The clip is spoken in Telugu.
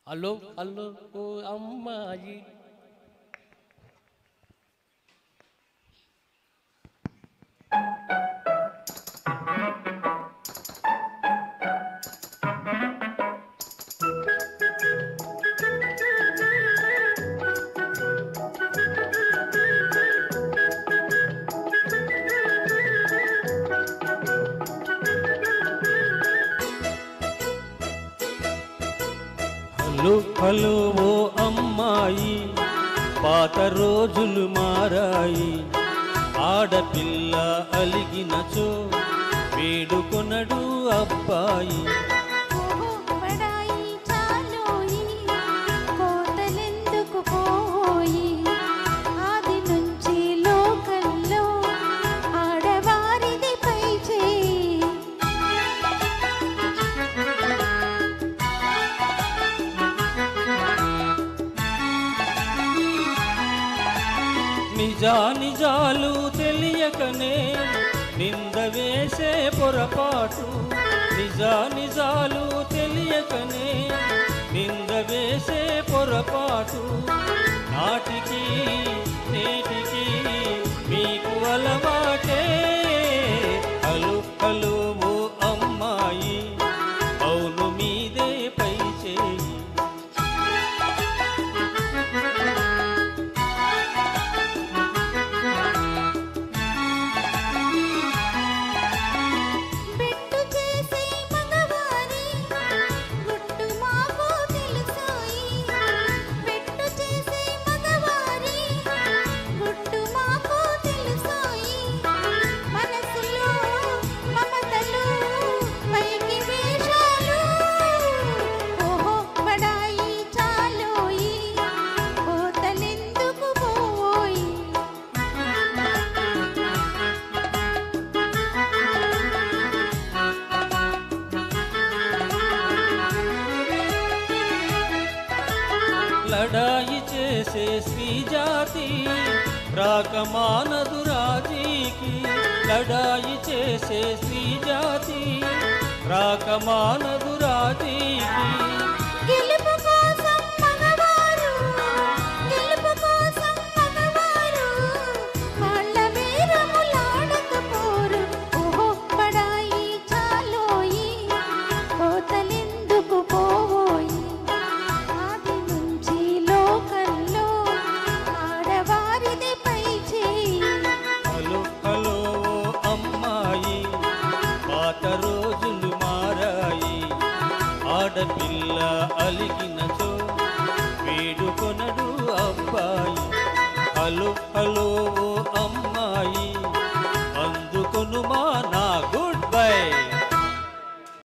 హలో హలో ఓ అమ్మాయి హలో హలో ఓ అమ్మాయి పాత రోజులు మారాయి ఆడపిల్ల అలిగినచో వేడుకొనడు అబ్బాయి నిజాలు తెలియకనే నింద వేసే పొరపాటు నిజాలు తెలియకనే నింద వేసే పొరపాటు నాటికి నేటికి మీకు అలవాటే హలో హలో ఓ అమ్మాయి అవును మీదే పై చేయి లడాయి చేసే స్త్రీ జాతి రాకమానదు రాజీకి లడాయి చేసే స్త్రీ జాతి రాకమానదు రాజీకి రోజులు మారాయి ఆడపిల్ల అలిగినచో వేడుకొనడు అబ్బాయి హలో హలో